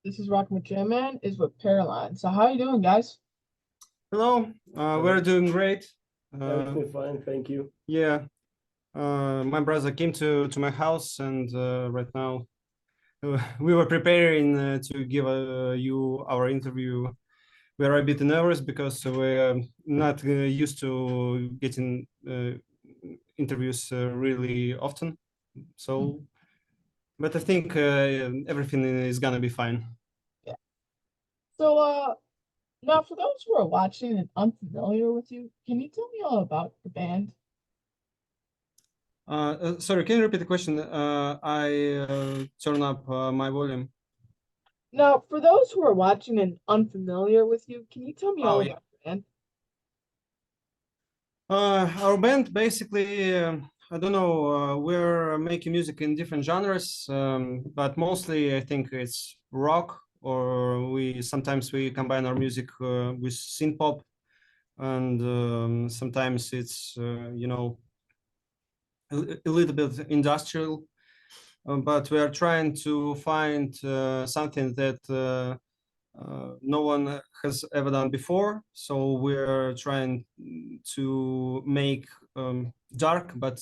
This is Rock Man is with Paraline. So how you doing, guys? Hello, we're doing great. Everything fine, thank you. Yeah, my brother came to my house, and right now we were preparing to give you our interview. We are a bit nervous because we're not used to getting interviews really often. So, but I think everything is gonna be fine. Yeah. So now for those who are watching and unfamiliar with you, can you tell me all about the band? Sorry, can you repeat the question? I turn up my volume. Now, for those who are watching and unfamiliar with you, can you tell me all Oh, yeah. about the band? Our band basically, I don't know, we're making music in different genres, but mostly I think it's rock, or we sometimes we combine our music with synth pop, and sometimes it's a little bit industrial, but we are trying to find something that no one has ever done before. So we're trying to make dark, but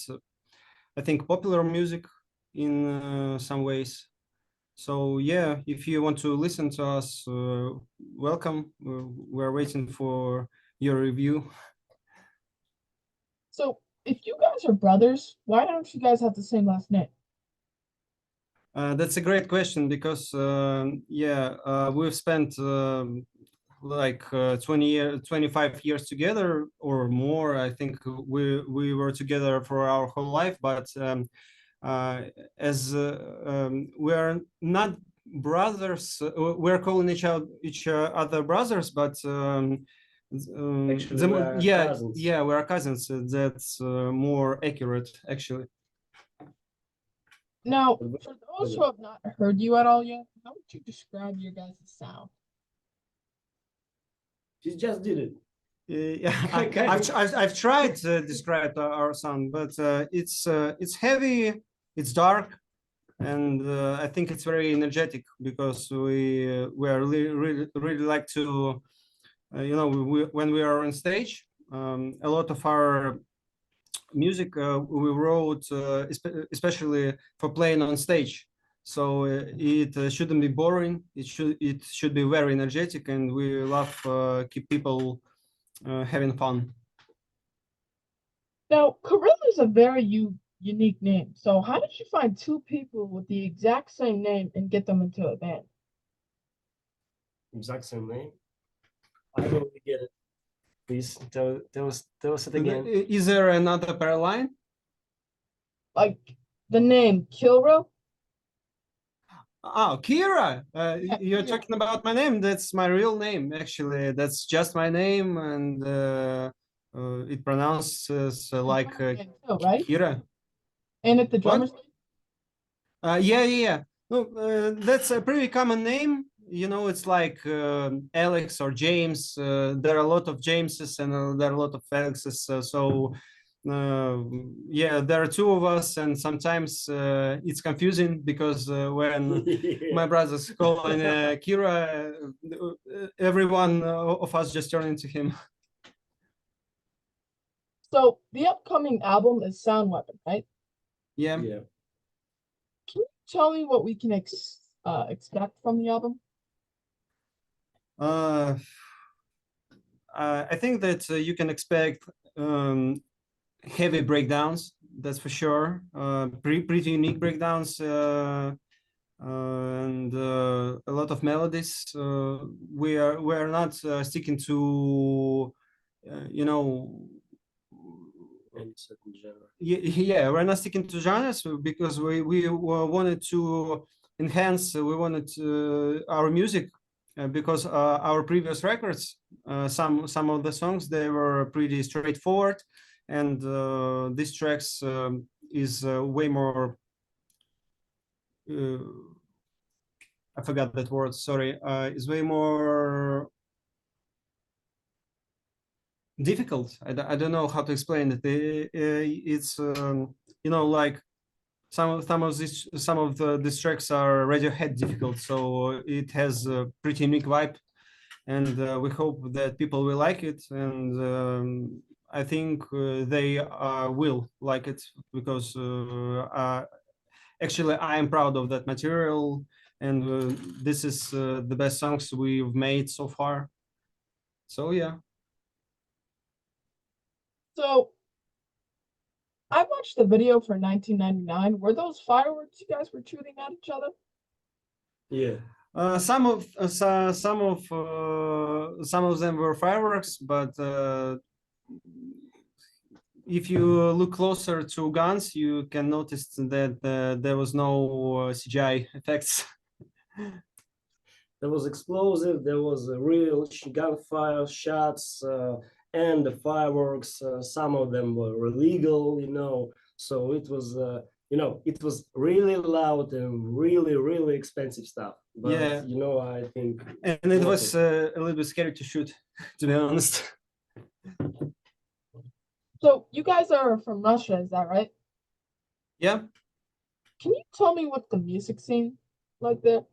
I think popular music in some ways. So yeah, if you want to listen to us, welcome. We're waiting for your review. So if you guys are brothers, why don't you guys have the same last name? That's a great question because we've spent like 25 years together or more. I think we were together for our whole life, but as we are not brothers, we're calling each other brothers, but Actually, we are cousins. yeah, we are cousins. That's more accurate, actually. Now, for those who have not heard you at all yet, how would you describe your guys' sound? She just did it. Yeah, I've tried to describe our sound, but it's heavy, it's dark, and I think it's very energetic because we are really like to when we are on stage, a lot of our music we wrote especially for playing on stage. So it shouldn't be boring. It should be very energetic, and we love keep people having fun. Now, Gorilla is a very unique name. So how did you find two people with the exact same name and get them into a band? Exact same name. I don't really get it. Please tell us it again. Is there another Paraline? Like the name Kilro? Oh, Kira. You're Kira. talking about my name. That's my real name, actually. That's just my name, and it pronounces like Right? Kira. And at the What? drummer's name? Yeah. No, that's a pretty common name. You know, it's like Alex or James. There are a lot of Jameses, and there are a lot of Alexes. Yeah, there are two of us, and sometimes it's confusing because when my brothers calling Kira, every one of us just turn into him. So the upcoming album is Sound Weapon, right? Yeah. Yeah. Can you tell me what we can expect from the album? I think that you can expect heavy breakdowns, that's for sure. Pretty unique breakdowns, and a lot of melodies. We are not sticking to you know Any certain genre. yeah, we're not sticking to genres because we wanted to enhance. We wanted our music because our previous records, some of the songs, they were pretty straightforward, and these tracks is way more. I forgot that word. Sorry. Is way more difficult. I don't know how to explain it. It's like some of these tracks are Radiohead difficult, so it has a pretty unique vibe, and we hope that people will like it, and I think they will like it because actually I am proud of that material, and this is the best songs we've made so far. So yeah. So I watched the video for 1999. Were those fireworks you guys were shooting at each other? Yeah. Some of them were fireworks, but if you look closer to guns, you can notice that there was no CGI effects. There was explosive, there was a real gunfire shots, and the fireworks. Some of them were illegal, So it was, it was really loud and really, really expensive stuff. But Yeah. I think, And it was a little bit scary to shoot, to be honest. So you guys are from Russia, is that right? Yeah. Can you tell me what the music scene like there?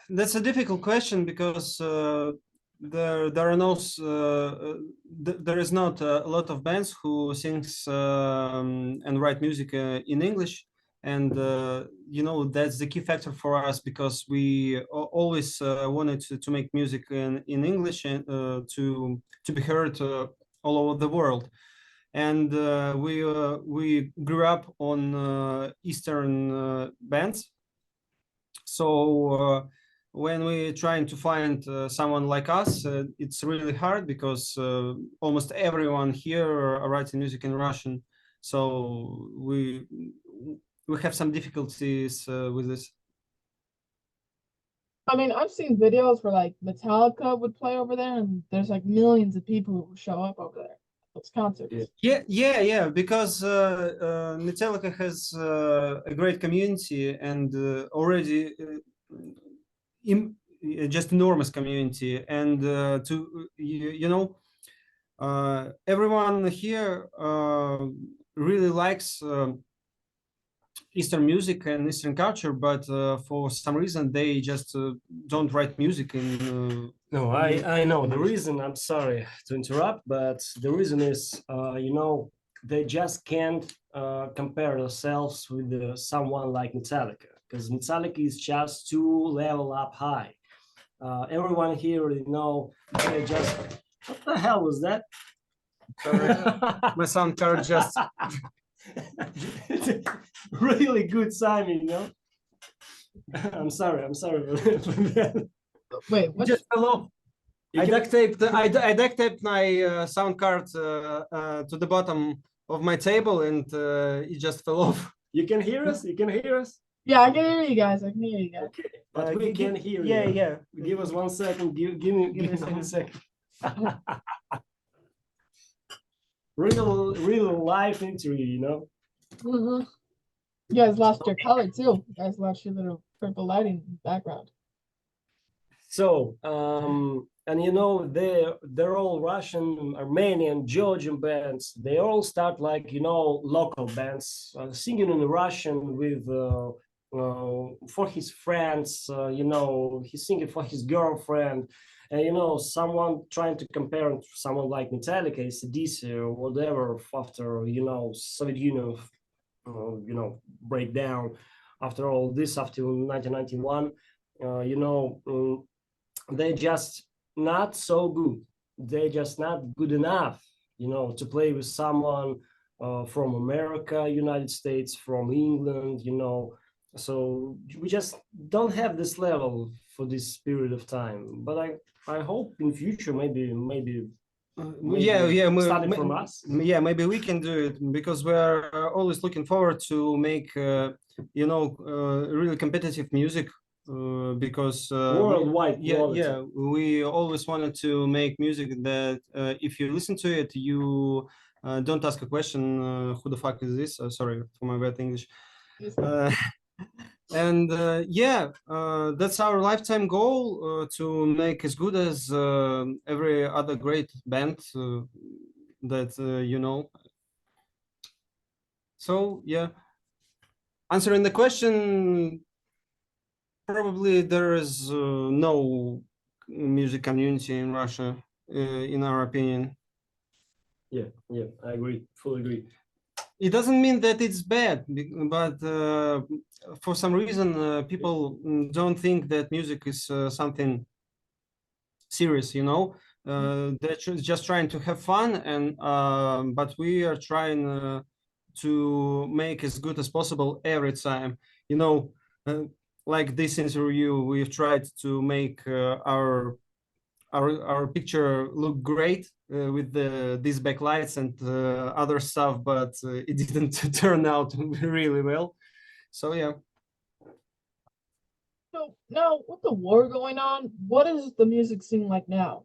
That's a difficult question because there are no there is not a lot of bands who sings and write music in English, and that's the key factor for us because we always wanted to make music in English and to be heard all over the world. And we grew up on Eastern bands. So when we're trying to find someone like us, it's really hard because almost everyone here writes music in Russian. So we have some difficulties with this. I mean, I've seen videos where like Metallica would play over there, and there's like millions of people who show up over there. Those concerts. Yeah. Because Metallica has a great community and already just enormous community, and everyone here really likes Eastern music and Eastern culture, but for some reason they just don't write music in. No, I know the reason. I'm sorry to interrupt, but the reason is, they just can't compare themselves with someone like Metallica, because Metallica is just too level up high. Everyone here, they just. What the hell was that? My sound card just. Really good timing, I'm sorry for that. Wait, what? Just fell off. I duct taped my sound card to the bottom of my table, and it just fell off. You can hear us? Yeah, I can hear you guys. I can hear you guys. Okay, but we can hear you. Yeah. Give us 1 second. Give me 1 second. real life interview, Mm-hmm. You guys lost your color too. You guys lost your little purple lighting in the background. So, and they're all Russian, Armenian, Georgian bands. They all start like, local bands, singing in Russian with for his friends. He's singing for his girlfriend. And someone trying to compare to someone like Metallica, AC/DC, or whatever after Soviet Union, breakdown. After all this, after 1991, they're just not so good. They're just not good enough, to play with someone from America, United States, from England, So we just don't have this level for this period of time. But I hope in future maybe starting from us. Yeah, maybe we can do it because we're always looking forward to make really competitive music because worldwide. We always wanted to make music that if you listen to it, you don't ask a question, who the fuck is this? Sorry for my bad English. And that's our lifetime goal, to make as good as every other great band that So yeah, answering the question, probably there is no music community in Russia, in our opinion. Yeah, I agree, fully agree. It doesn't mean that it's bad, but for some reason, people don't think that music is something serious, you know. They're just trying to have fun, and but we are trying to make as good as possible every time. You know, like this interview, we've tried to make our picture look great with these backlights and other stuff, but it didn't turn out really well. So yeah. So now with the war going on, what is the music scene like now?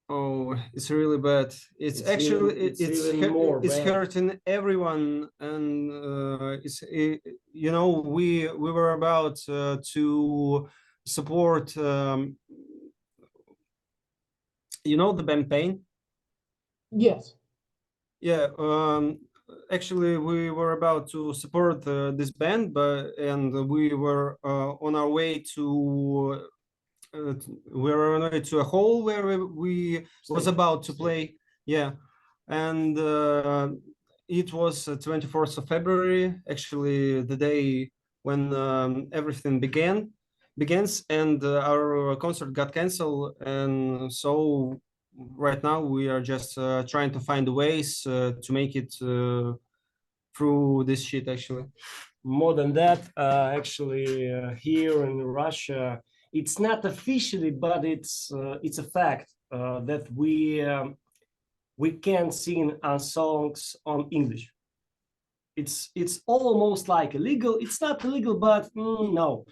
Oh, it's really bad. It's actually it's even more it's bad. hurting everyone, and you know, we were about to support you know, the band Pain. Yes. Yeah, actually, we were about to support this band, but and we were on our way to we were on our way to a hall where we was about to play. Yeah, and it was 24th of February, actually the day when everything begins, and our concert got canceled, and so right now we are just trying to find ways to make it through this shit actually. More than that, actually, here in Russia, it's not officially, but it's a fact that we can sing our songs on English. It's almost like illegal. It's not illegal, but no.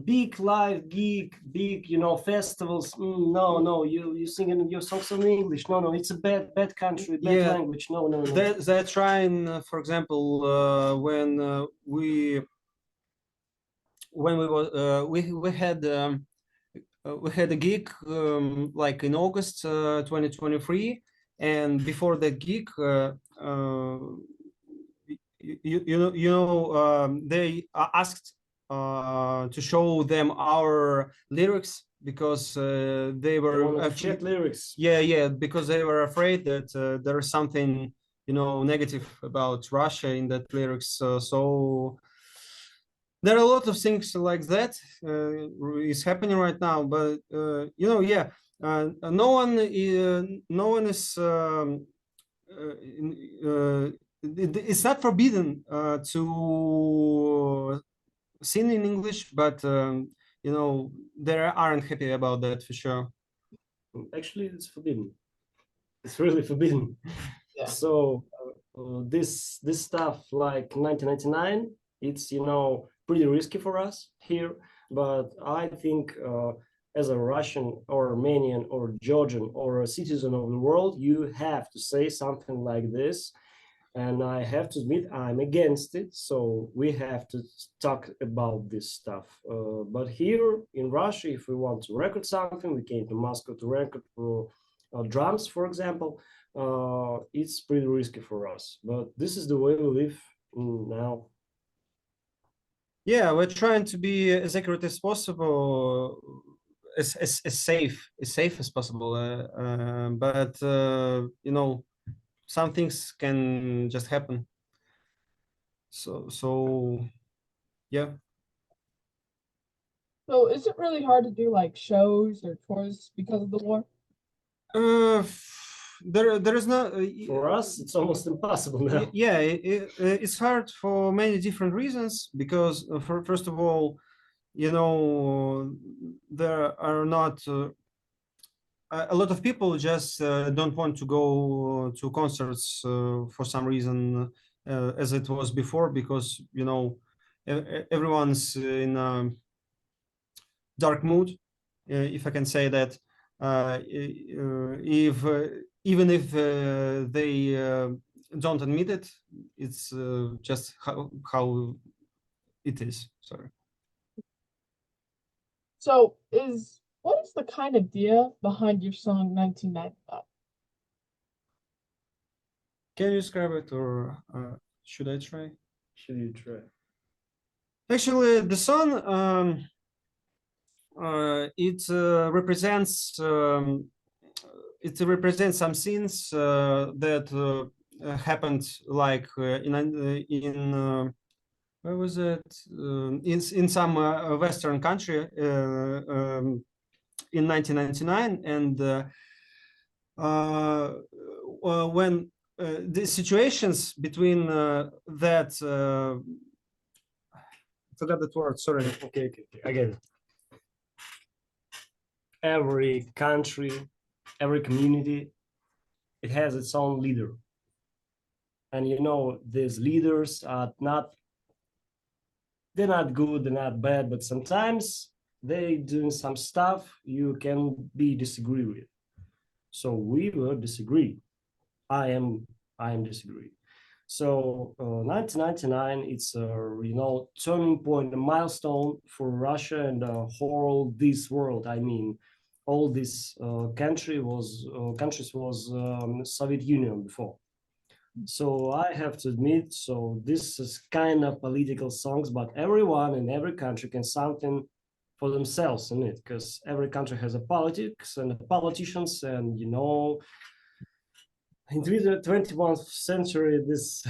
Big live gig, big festivals. No, you singing your songs in English. No, it's a bad country, bad Yeah, language. No. they're trying, for example, when we had a gig like in August 2023, and before the gig, they asked to show them our lyrics because they were check lyrics. Yeah, because they were afraid that there is something, you know, negative about Russia in that lyrics. So there are a lot of things like that is happening right now, but you know, yeah, no one is it's not forbidden to sing in English, but you know, they aren't happy about that for sure. Actually, it's forbidden. It's really forbidden. Yeah. So this stuff like 1999, it's pretty risky for us here. But I think as a Russian or Armenian or Georgian or a citizen of the world, you have to say something like this. And I have to admit, I'm against it. So we have to talk about this stuff. But here in Russia, if we want to record something, we came to Moscow to record drums, for example. It's pretty risky for us. But this is the way we live now. Yeah, we're trying to be as accurate as possible, as safe as possible. But you know, some things can just happen. So yeah. So is it really hard to do like shows or tours because of the war? There is no For us, it's almost impossible now. yeah, it's hard for many different reasons because first of all, you know, there are not a lot of people just don't want to go to concerts for some reason as it was before, because you know, everyone's in a dark mood, if I can say that. If even if they don't admit it, it's just how it is. Sorry. So what is the kind of idea behind your song 1995? Can you describe it or Should I try? Should you try? Actually, the song it represents some scenes that happened like where was it in some Western country in 1999, and when the situations between that I forgot that word, sorry. Okay, I get it. Every country, every community, it has its own leader. And you know, these leaders are they're not good, they're not bad, but sometimes they doing some stuff you can be disagree with. So we will disagree. I am disagree. So 1999, it's a turning point, a milestone for Russia and the whole this world. I mean, all this countries was Soviet Union before. So I have to admit, so this is kind of political songs, but everyone in every country can something for themselves in it, because every country has a politics and a politicians, and in the 21st century, this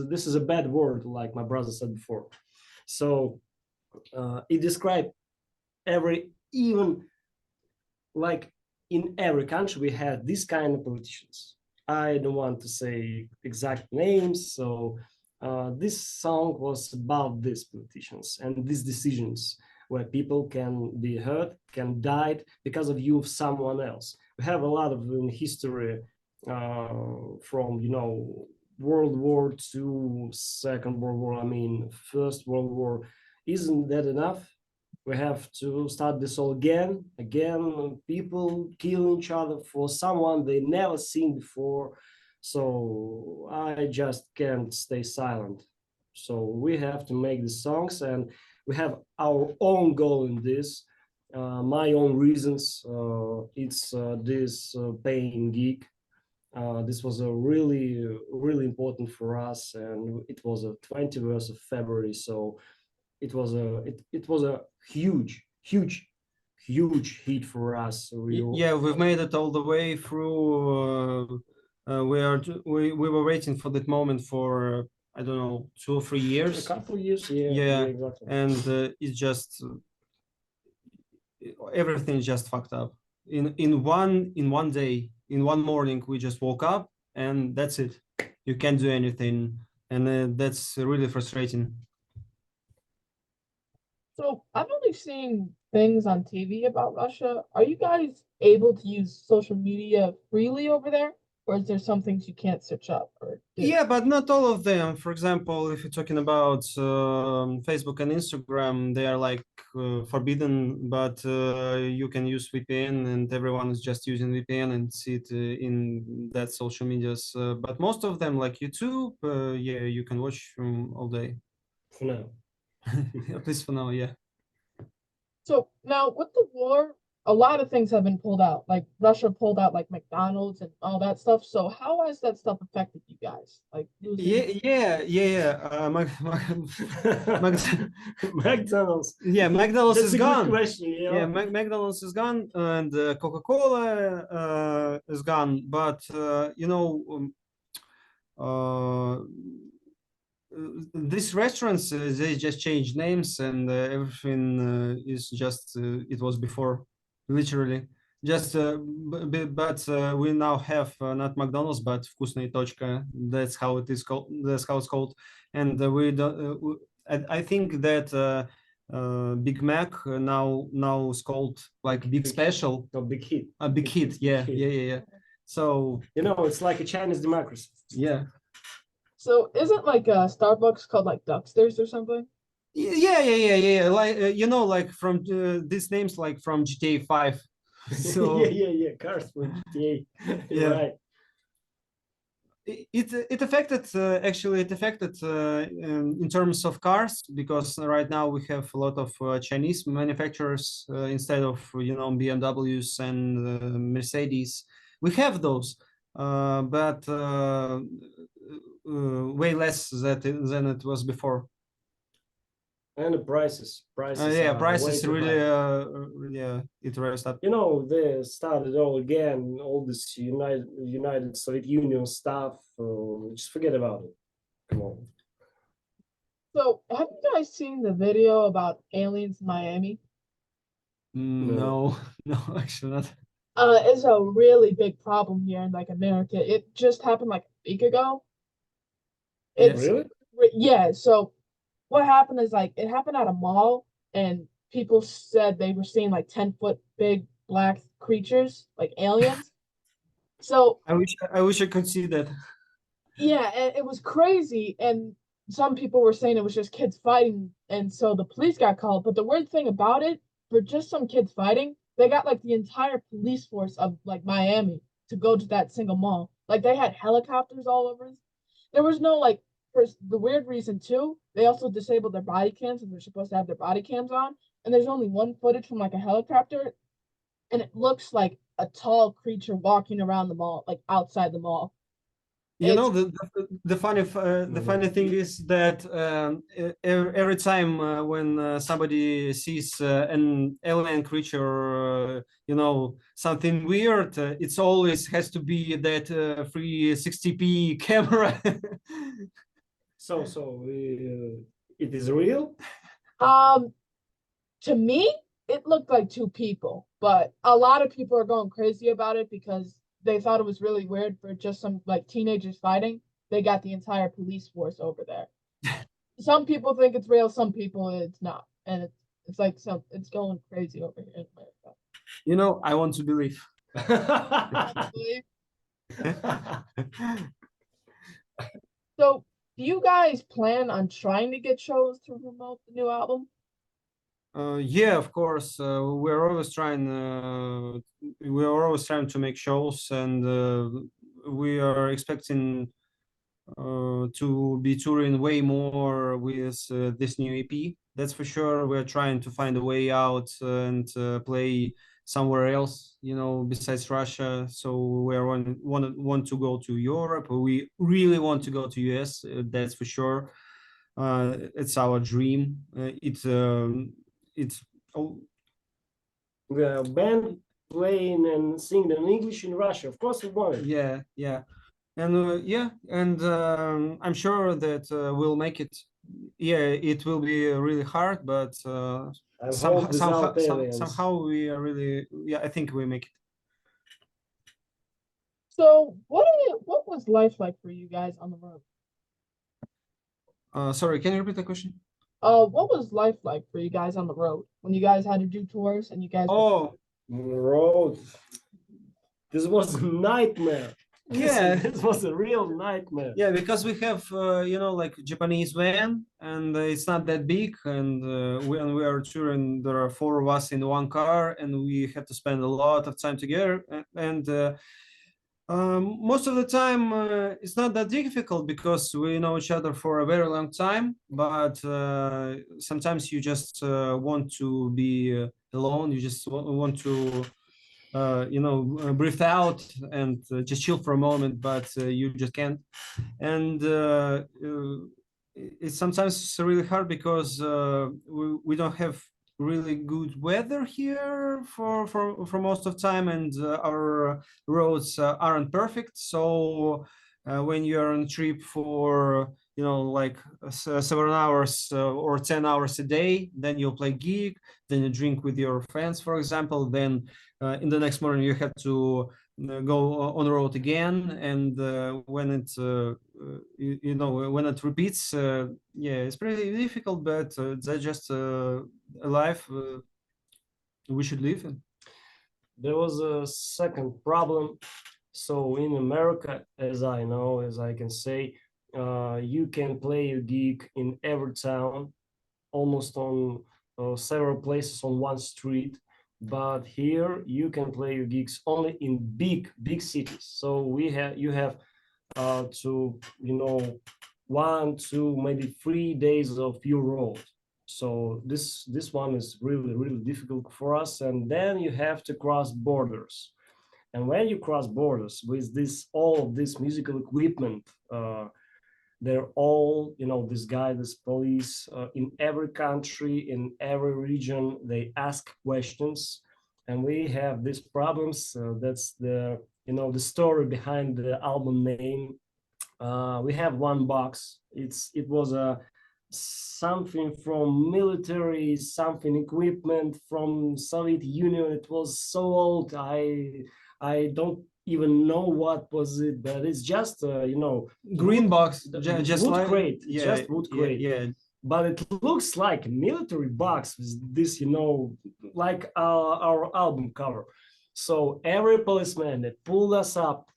this is a bad word, like my brother said before. So it describes even like in every country we have this kind of politicians. I don't want to say exact names, so this song was about these politicians and these decisions where people can be hurt, can die because of you of someone else. We have a lot of in history from World War II, Second World War, I mean First World War. Isn't that enough? We have to start this all again. People killing each other for someone they never seen before. So I just can't stay silent. So we have to make the songs, and we have our own goal in this. My own reasons. It's this paying gig. This was a really important for us, and it was a 21st of February. So it was a huge hit for us. Yeah, we've made it all the way through. We were waiting for that moment for I don't know 2 or 3 a years. couple of years, yeah, Yeah, exactly. and it's just everything just fucked up in one day, in one morning. We just woke up and that's it. You can't do anything, and that's really frustrating. So I've only seen things on TV about Russia. Are you guys able to use social media freely over there? Or is there some things you can't search up or do? Yeah, but not all of them. For example, if you're talking about Facebook and Instagram, they are like forbidden, but you can use VPN, and everyone is just using VPN and see it in that social medias. But most of them, like YouTube, yeah, you can watch all day. For now. At least for now, yeah. So now with the war, a lot of things have been pulled out. Like Russia pulled out like McDonald's and all that stuff. So how has that stuff affected you guys? Like losing Yeah. McDonald's. Yeah, McDonald's That's is a gone. good question. Yeah, McDonald's is gone, and Coca-Cola is gone. But these restaurants they just changed names, and everything is just it was before, literally. Just but we now have not McDonald's but Вкусная точка. That's how it is called. That's how it's called. And we don't. I think that Big Mac now is called like Big Special. No, big hit. A big hit. Yeah, hit. yeah. So it's like a Chinese democracy. yeah. So isn't like Starbucks called like Ducksters or something? Yeah. Like like from these names, like from GTA 5. So yeah. Cars from GTA. Yeah. Right. It affected actually it affected in terms of cars, because right now we have a lot of Chinese manufacturers instead of BMWs and Mercedes. We have those, but way less than it was before. And the prices Yeah, are way prices too really, high. yeah, it raised up. You know, they started all again, all this United Soviet Union stuff. Just forget about it. Come on. So, have you guys seen the video about aliens in Miami? No, no, actually not. It's a really big problem here in like America. It just happened like a week ago. Yeah. It's Really? yeah. So what happened is like it happened at a mall, and people said they were seeing like 10-foot big black creatures, like aliens. So I wish I could see that. yeah, and it was crazy. And some people were saying it was just kids fighting, and so the police got called. But the weird thing about it, for just some kids fighting, they got like the entire police force of like Miami to go to that single mall. Like they had helicopters all over. There was no like for the weird reason too. They also disabled their body cams, and they're supposed to have their body cams on. And there's only one footage from like a helicopter, and it looks like a tall creature walking around the mall, like outside the mall. You know, It's the funny thing is that every time when somebody sees an alien creature, something weird, it's always has to be that 360p camera. So it is real? um to me, it looked like two people, but a lot of people are going crazy about it because they thought it was really weird for just some like teenagers fighting. They got the entire police force over there. Some people think it's real, some people it's not, and it's like it's going crazy over here in America. I want to believe. So, do you guys plan on trying to get shows to promote the new album? Yeah, of course. We are always trying to make shows, and we are expecting to be touring way more with this new EP. That's for sure. We're trying to find a way out and play somewhere else, besides Russia. So we are want to go to Europe. We really want to go to US. That's for sure. It's our dream. It's oh, The band playing and singing in English in Russia. Of course, we want it. yeah, and I'm sure that we'll make it. Yeah, it will be really hard, but I hope without aliens. somehow we are really, yeah, I think we make it. So, what was life like for you guys on the road? Sorry, can you repeat the question? What was life like for you guys on the road when you guys had to do tours and you guys? Oh, Road. This was a nightmare. yeah. This was a real nightmare. Yeah, because we have like Japanese van, and it's not that big, and when we are touring, there are four of us in one car, and we have to spend a lot of time together, and most of the time it's not that difficult because we know each other for a very long time, but sometimes you just want to be alone. You just want to breathe out and just chill for a moment, but you just can't. And it's sometimes really hard because we don't have really good weather here for most of time, and our roads aren't perfect. So when you're on a trip for like 7 hours or 10 hours a day, then you play gig, then you drink with your friends, for example, then in the next morning you have to go on the road again, and when it when it repeats, yeah, it's pretty difficult, but that's just a life we should live in. There was a second problem. So in America, as I can say, you can play a gig in every town, almost on several places on one street. But here you can play your gigs only in big cities. So you have to 1, 2, maybe 3 days of pure road. So this one is really difficult for us. And then you have to cross borders. And when you cross borders with all of this musical equipment, they're all, this guy, this police, in every country, in every region, they ask questions, and we have these problems. That's the story behind the album name. We have one box. It was a something from military, something equipment from Soviet Union. It was so old. I don't even know what was it, but it's just Green wood, box, just wood like crate. yeah, Just wood crate. yeah. But it looks like a military box with this, like our album cover. So every policeman that pulled us up,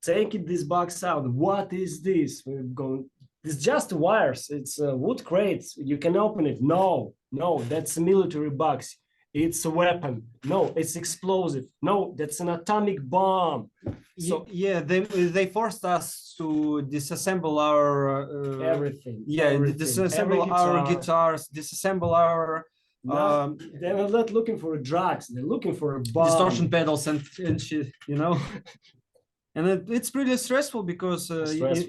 taking this box out. What is this? We're going. It's just wires. It's wood crates. You can open it. No, that's a military box. It's a weapon. No, it's explosive. No, that's an atomic bomb. So yeah, they forced us to disassemble our everything. Yeah, everything, disassemble our guitars, disassemble our they're not looking for drugs. They're looking for a bomb. distortion pedals and shit, And it's pretty stressful because really.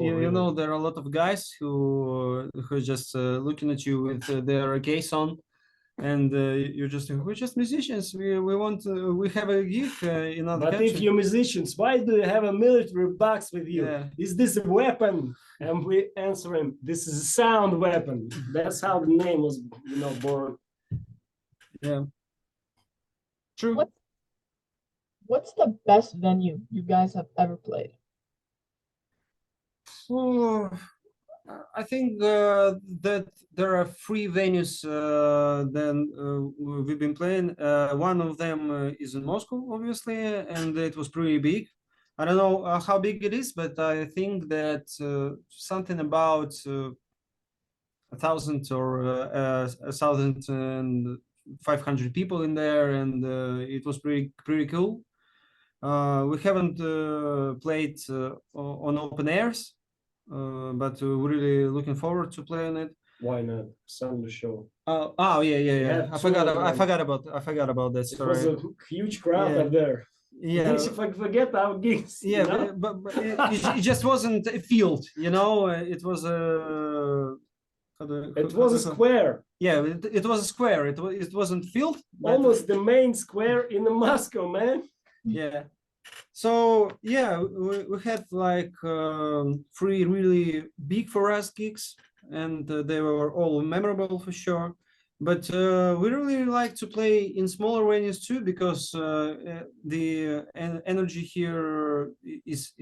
there are a lot of guys who are just looking at you with their case on, and you're just we're just musicians. We have a gig in other But country. if you're musicians, why do you have a military box with you? Yeah. Is this a weapon? And we answer him, this is a sound weapon. That's how the name was, born. Yeah. True. What's the best venue you guys have ever played? Oh, I think that there are 3 venues we've been playing. One of them is in Moscow, obviously, and it was pretty big. I don't know how big it is, but I think that something about 1,000 or 1,500 people in there, and it was pretty cool. We haven't played on open airs, but we're really looking forward to playing it. Why not? Sunday show. Yeah. I forgot about that. Sorry. It was a huge crowd up there. Yeah. If I forget our gigs. Yeah, but it just wasn't a field, It was a. It was a square. Yeah, it was a square. It wasn't field. Almost the main square in Moscow, man. Yeah. So yeah, we had like 3 really big for us gigs, and they were all memorable for sure. But we really like to play in smaller venues too, because the energy here is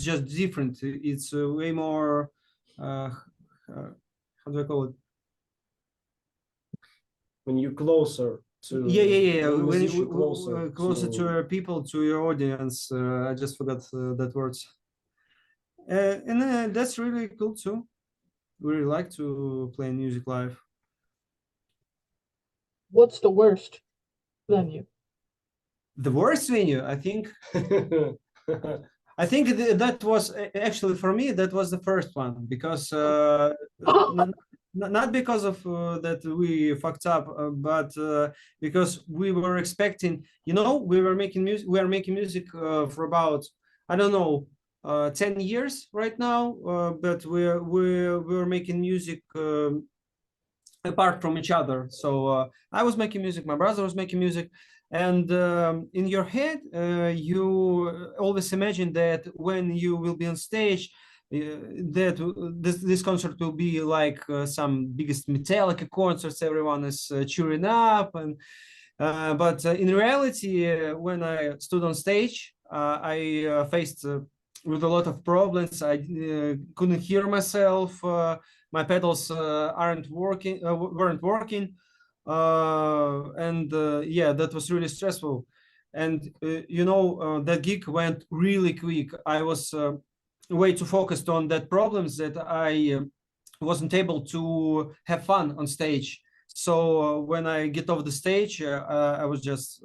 just different. It's way more. How do I call it? When you're closer to when you closer to your people, to your audience. I just forgot that words. And that's really cool too. We really like to play music live. What's the worst venue? The worst venue, I think. I think that was actually, for me, that was the first one, because not because of that we fucked up, but because we were expecting, we are making music for about, I don't know, 10 years right now, but we're making music apart from each other. So I was making music, my brother was making music, and in your head you always imagine that when you will be on stage, that this concert will be like some biggest Metallica concerts. Everyone is cheering up, and but in reality, when I stood on stage, I faced with a lot of problems. I couldn't hear myself. My pedals weren't working, and yeah, that was really stressful. And that gig went really quick. I was way too focused on that problems that I wasn't able to have fun on stage. So when I get off the stage, I was just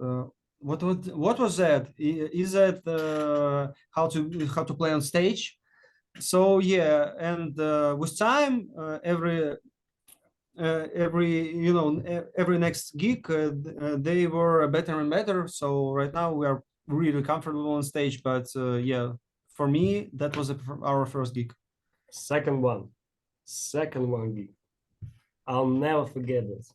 what was that? Is that how to play on stage? So yeah, and with time, every next gig they were better and better. So right now we are really comfortable on stage. But yeah, for me, that was our first gig. Second one gig. I'll never forget it.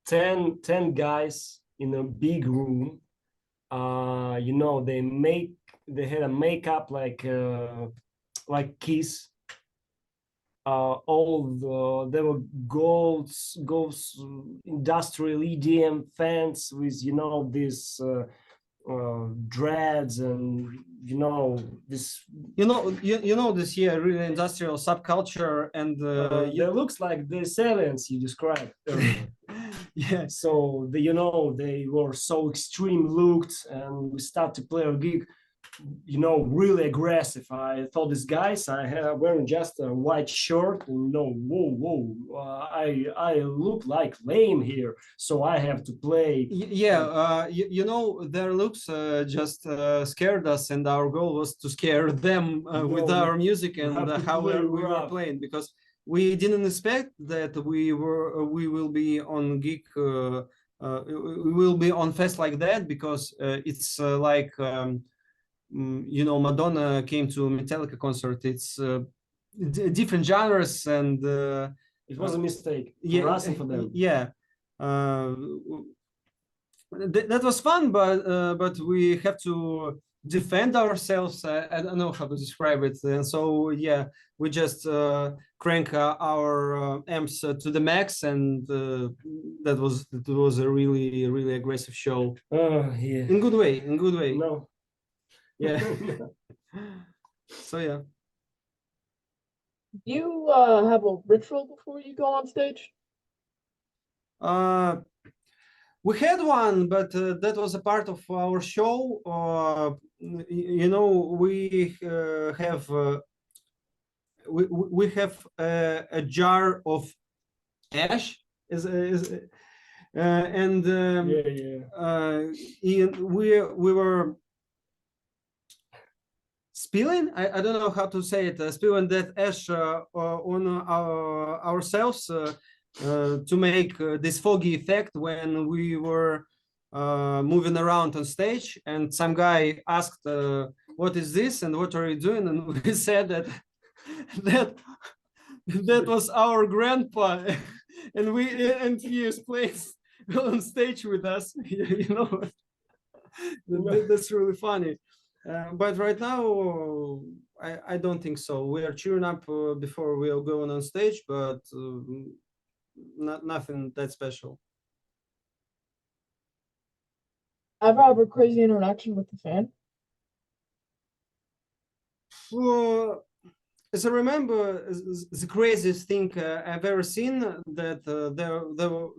10 guys in a big room. You know, they had a makeup like Kiss. There were golds, industrial EDM fans with, you know, this dreads, and you know this. You know this, yeah, really industrial subculture, and It looks like the aliens you described earlier. yeah. So you know, they were so extreme looked, and we start to play a gig, you know, really aggressive. I thought these guys I have wearing just a white shirt, and whoa, I look like lame here, so I have to play. Yeah, you know, their looks just scared us, and our goal was to scare them with our music and how we were playing, because we didn't expect that we will be on gig. We will be on fest like that, because it's like you know, Madonna came to Metallica concert. It's different genres, and it was a mistake for us and for them. Yeah, that was fun, but we have to defend ourselves. I don't know how to describe it, and so yeah, we just crank our amps to the max, and that was a really aggressive show. Yeah. In good way, in good way. No. Yeah. So yeah. You have a ritual before you go on stage? We had one, but that was a part of our show. You know, we have a jar of ash, and we were spilling. I don't know how to say it. Spilling that ash on ourselves. To make this foggy effect when we were moving around on stage, and some guy asked, "What is this? And what are you doing?" And we said that was our grandpa, and he is playing on stage with us. You know, that's really funny. But right now, I don't think so. We are cheering up before we are going on stage, but. Nothing that special. Ever have a crazy interaction with the fan? As I remember, the craziest thing I've ever seen, that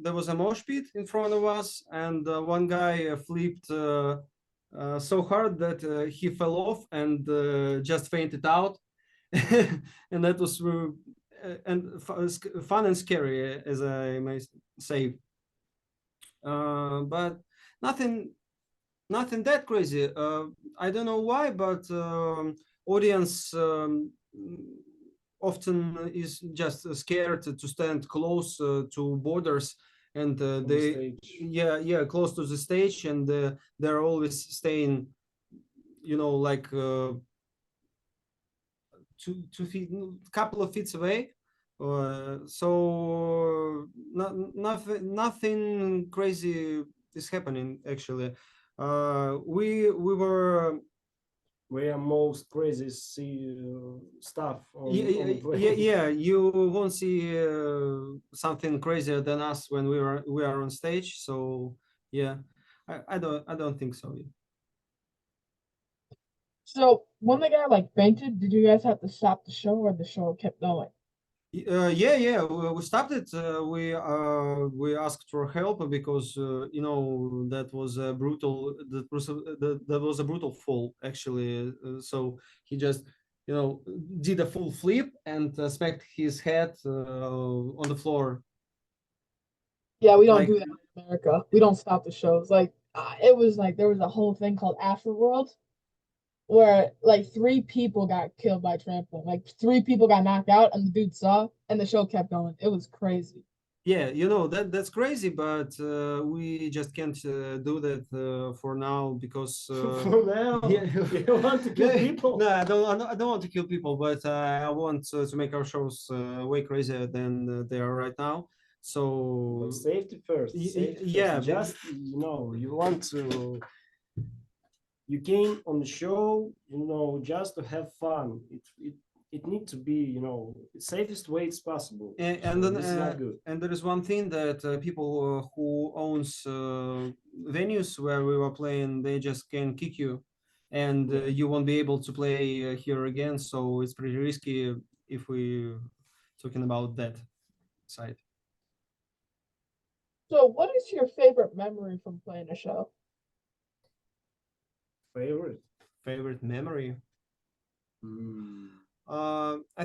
there was a mosh pit in front of us, and one guy flipped so hard that he fell off and just fainted out, and that was and fun and scary, as I may say. But nothing that crazy. I don't know why, but audience often is just scared to stand close to borders, and close to the stage, and they're always staying, you know, like 2 feet, couple of feet away. So nothing crazy is happening actually. We are most crazy stuff on yeah, you won't see something crazier than us when we are on stage. So yeah, I don't think so. Yeah. So when the guy like fainted, did you guys have to stop the show, or the show kept going? Yeah, we stopped it. We asked for help, because you know, that was a brutal that was a brutal fall actually. So he just, you know, did a full flip and smacked his head on the floor. Yeah, we don't do that in America. We don't stop the shows. Like it was like there was a whole thing called Afterworld, where like 3 people got killed by trampoline. Like 3 people got knocked out, and the dude saw, and the show kept going. It was crazy. Yeah, that's crazy, but we just can't do that for now because For now, yeah, you want to kill yeah, people? no, I don't want to kill people, but I want to make our shows way crazier than they are right now. But So safety first. Safety first. yeah, Just you want to. You came on the show, just to have fun. It needs to be, the safest way it's possible. and So then this is not good. and there is one thing that people who owns venues where we were playing, they just can kick you, and Yeah. you won't be able to play here again. So it's pretty risky if we talking about that side. So, what is your favorite memory from playing a show? Favorite. Favorite memory? Hmm.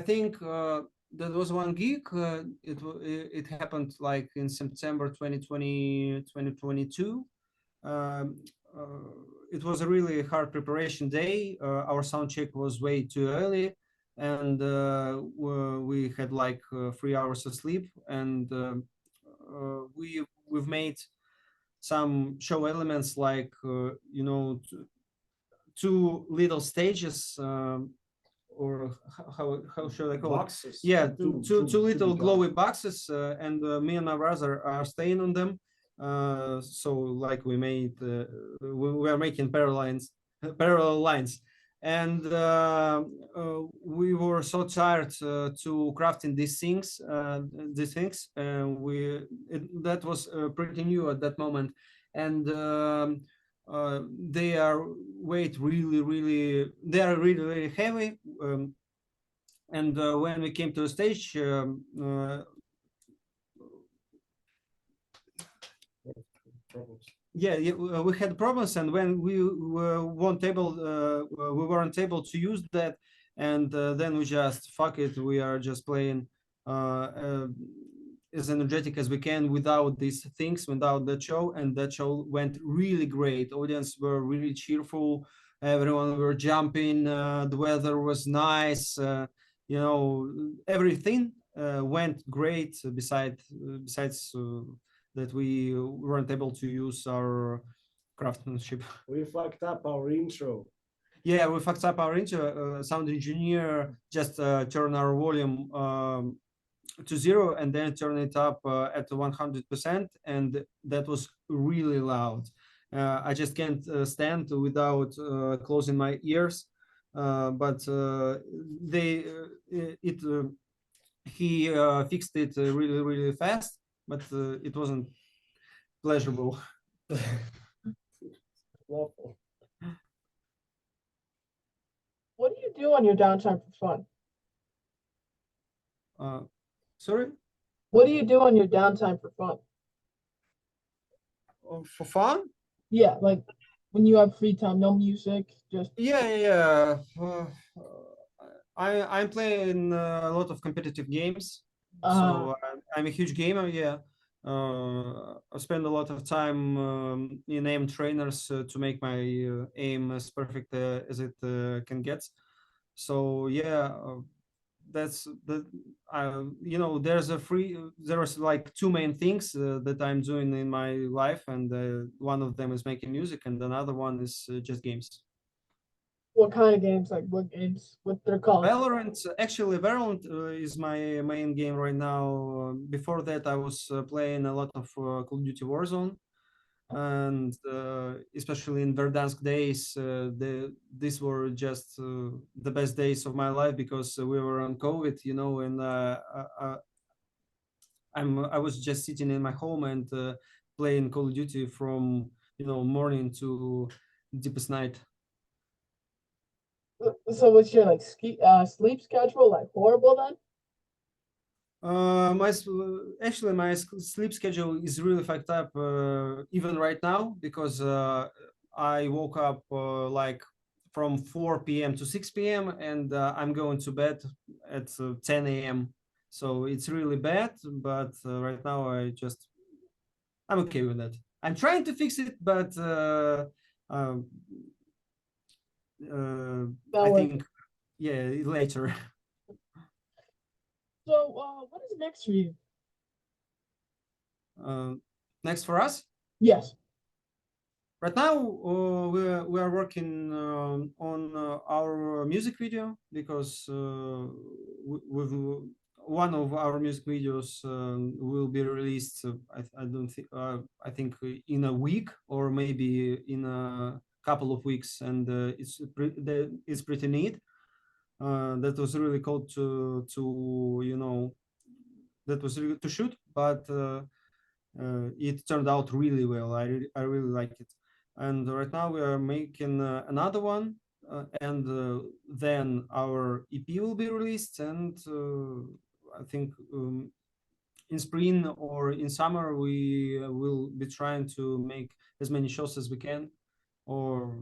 I think there was one gig. It happened like in September 2020, 2022. Um, it was a really hard preparation day. Our sound check was way too early, and we had like 3 hours of sleep. And we've made some show elements like two little stages. Or how should I call it? Boxes. Yeah, two to little become. glowy boxes, and me and my brother are staying on them. So like we are making parallel lines, and we were so tired to crafting these things, and that was pretty new at that moment, and. They are they are really really heavy, and when we came to the stage, Problems. yeah, we had problems, and when we weren't able to use that, and then we just fuck it. We are just playing as energetic as we can without these things, without that show, and that show went really great. Audience were really cheerful. Everyone were jumping. The weather was nice. Everything went great. Besides. That we weren't able to use our craftsmanship. We fucked up our intro. Yeah, we fucked up our intro. Sound engineer just turned our volume to zero and then turn it up at 100%, and that was really loud. I just can't stand without closing my ears. But they it he fixed it really really fast, but it wasn't pleasurable. Awful. What do you do on your downtime for fun? Sorry? What do you do on your downtime for fun? For fun? Yeah, like when you have free time, no music, just Yeah. I'm playing a lot of competitive games, uh so I'm a huge gamer. Yeah, I spend a lot of time in aim trainers to make my aim as perfect as it can get. So yeah, that's the there's like two main things that I'm doing in my life, and one of them is making music, and another one is just games. what kind of games? Like what games? What they're called? Valorant, actually, Valorant is my main game right now. Before that, I was playing a lot of Call of Duty Warzone, and especially in Verdansk days, these were just the best days of my life because we were on COVID, and I was just sitting in my home and playing Call of Duty from morning to deepest night. So what's your like sleep schedule like horrible then? Actually my sleep schedule is really fucked up even right now because I woke up like from 4 p.m. to 6 p.m. and I'm going to bed at 10 a.m. So it's really bad, but right now I'm okay with that. I'm trying to fix it, but um, That I was think later. so what is next for you? next for us. Yes. Right now, we are working on our music video because with one of our music videos will be released. I don't think I think in a week or maybe in a couple of weeks, and it's pretty neat. That was really cool to that was really to shoot, but it turned out really well. I really like it. And right now we are making another one, and then our EP will be released. And I think in spring or in summer we will be trying to make as many shows as we can, or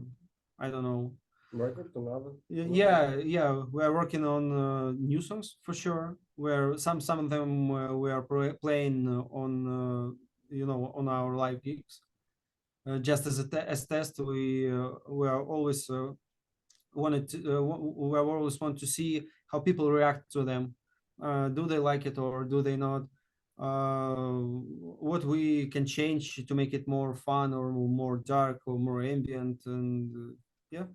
I don't know. Record another. Yeah, we are working on new songs for sure. Where some of them we are playing on on our live gigs. Just as as test, we are always we always want to see how people react to them. Do they like it or do they not? What we can change to make it more fun or more dark or more ambient, and yeah,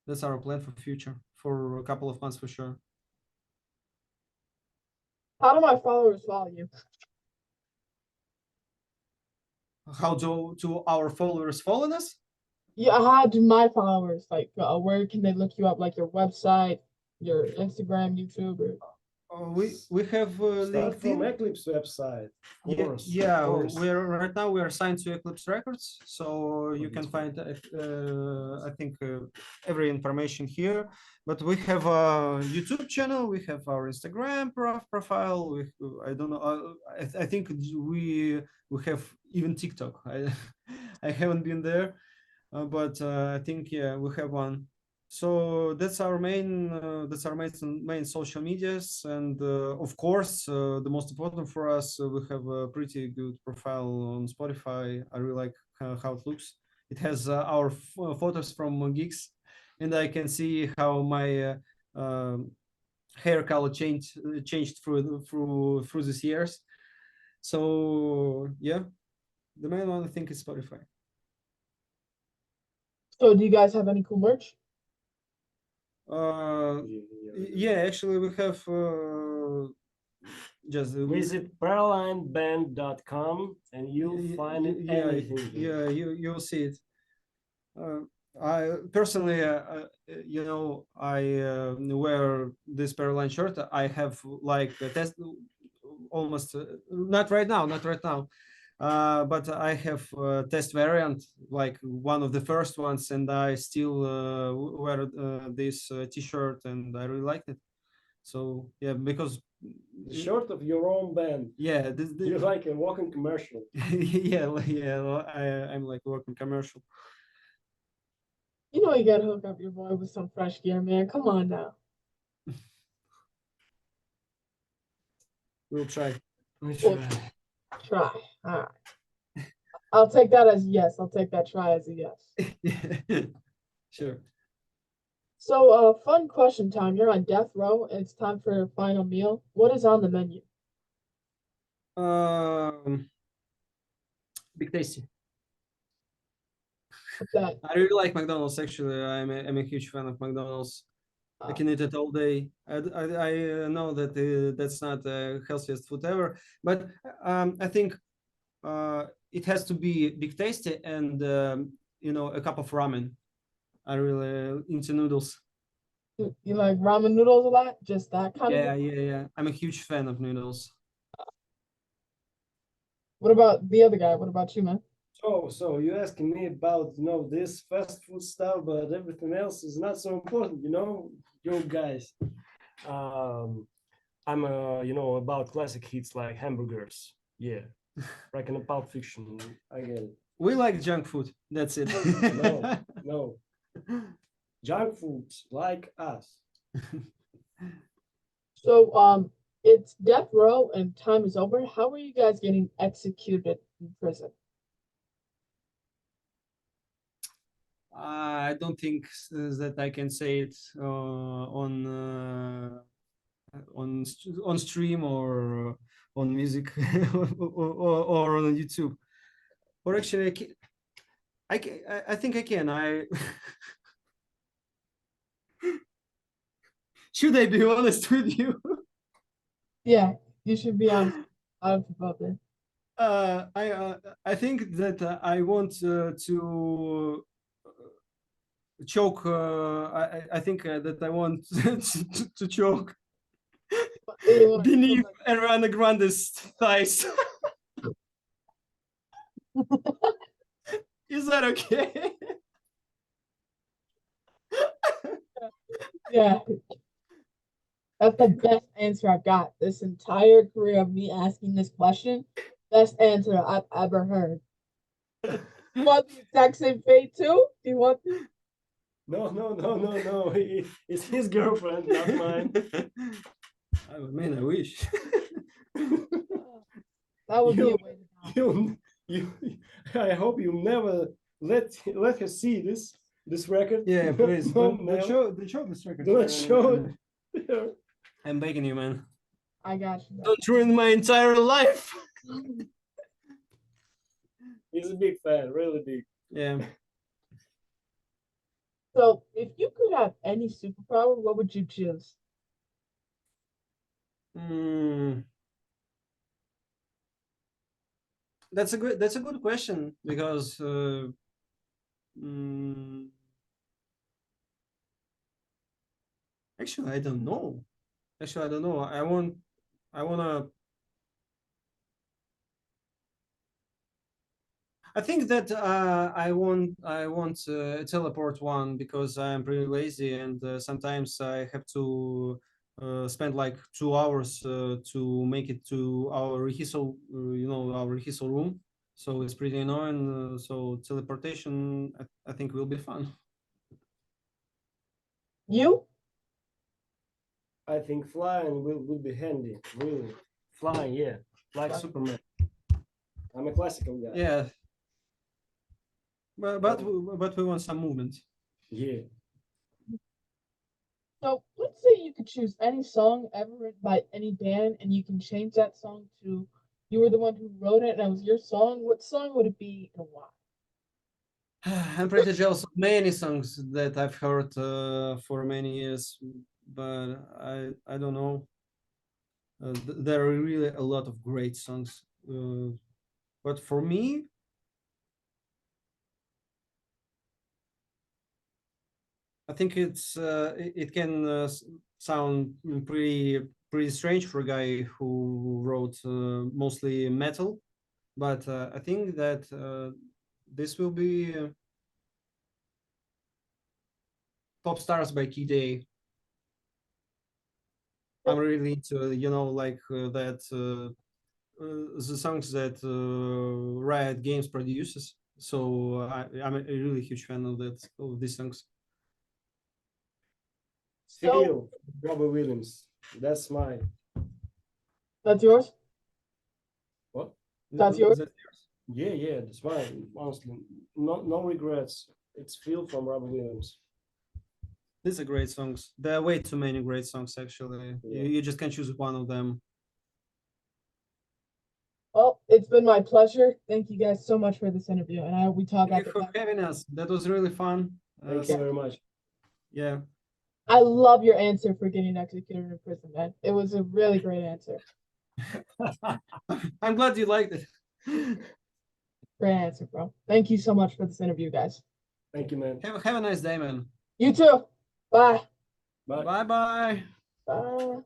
that's our plan for future for a couple of months for sure. How do my followers follow you? How do our followers follow us? Yeah, how do my followers like? Where can they look you up? Like your website, your Instagram, YouTube, or We have Start from LinkedIn. Eclipse website. Of Yeah, course, yeah. of course. We're right now we are signed to Eclipse Records, so you can find I think every information here. But we have a YouTube channel. We have our Instagram profile. I don't know. I think we have even TikTok. I haven't been there, but I think yeah we have one. So that's our main social medias, and of course the most important for us, we have a pretty good profile on Spotify. I really like how it looks. It has our photos from gigs, and I can see how my hair color changed through these years. So yeah, the main one I think is Spotify. so do you guys have any cool merch? Yeah, actually we have just Visit paralineband.com and you'll find anything. yeah, you'll see it. I personally, I wear this Paraline shirt. I have like a test almost not right now, but I have a test variant, like one of the first ones, and I still wear this T-shirt, and I really like it. So yeah, because The shirt of your own band. yeah, You're like a walking commercial. I'm like working commercial. You know you gotta hook up your boy with some fresh gear, man. Come on now. We'll try. Well, try. All right. I'll take that as yes. I'll take that try as a yes. Sure. So, fun question time. You're on death row, and it's time for your final meal. What is on the menu? Big tasty. What's that? I really like McDonald's. Actually, I'm a huge fan of McDonald's. I can eat it all day. I know that that's not the healthiest food ever, but I think it has to be big tasty and a cup of ramen. I really into noodles. You like ramen noodles a lot? Just that kind of? Yeah. I'm a huge fan of noodles. What about the other guy? What about you, man? So you're asking me about this fast food stuff, but everything else is not so important, you guys. I'm about classic hits like hamburgers. Yeah, like in a Pulp Fiction. I get it. We like junk food. That's it. No. Junk food like us. So, it's death row and time is over. How are you guys getting executed in prison? I don't think that I can say it on stream or on music or on YouTube. Or actually, I think I can. Should I be honest with you? Yeah, you should be honest about this. I think that I want to choke. I think that I want to choke beneath Ariana Grande's thighs. Is that okay? Yeah. That's the best answer I've got this entire career of me asking this question. Best answer I've ever heard. You want the exact same fate too? Do you want this? No. It's his girlfriend, not mine. I mean, I wish. That would be a way to go. You, I hope you never let her see this record. Yeah, please don't show this record. Don't show it. I'm begging you, man. I got you. Don't ruin my entire life. He's a big fan, really big. Yeah. So, if you could have any superpower, what would you choose? That's a good question because actually I don't know. I think that I want a teleport one because I'm pretty lazy and sometimes I have to spend like 2 hours to make it to our rehearsal, our rehearsal room. So it's pretty annoying. So teleportation, I think will be fun. You? I think flying will be handy, really. Flying, yeah, like Superman. I'm a classical guy. Yeah. But we want some movement. Yeah. So let's say you could choose any song ever written by any band, and you can change that song to you were the one who wrote it, and it was your song. What song would it be, and why? I'm pretty jealous of many songs that I've heard for many years, but I don't know. There are really a lot of great songs, but for me, I think it can sound pretty strange for a guy who wrote mostly metal, but I think that this will be Pop Stars by Kid A. I'm really into the songs that Riot Games produces. So I'm a really huge fan of these songs. Feel, Robert Williams. That's mine. That's yours? What? That's yours? Yeah, that's mine. Honestly, no regrets. It's Feel from Robert Williams. These are great songs. There are way too many great songs, actually. Yeah. You just can choose one of them. Well, it's been my pleasure. Thank you guys so much for this interview. And I hope we talk Thank after you for having us. That was really fun. Thank you very much. Yeah. I love your answer for getting executed in prison, man. It was a really great answer. I'm glad you liked it. Great answer, bro. Thank you so much for this interview, guys. Thank you, man. Have a nice day, man. You too. Bye. Bye. Bye-bye. Bye.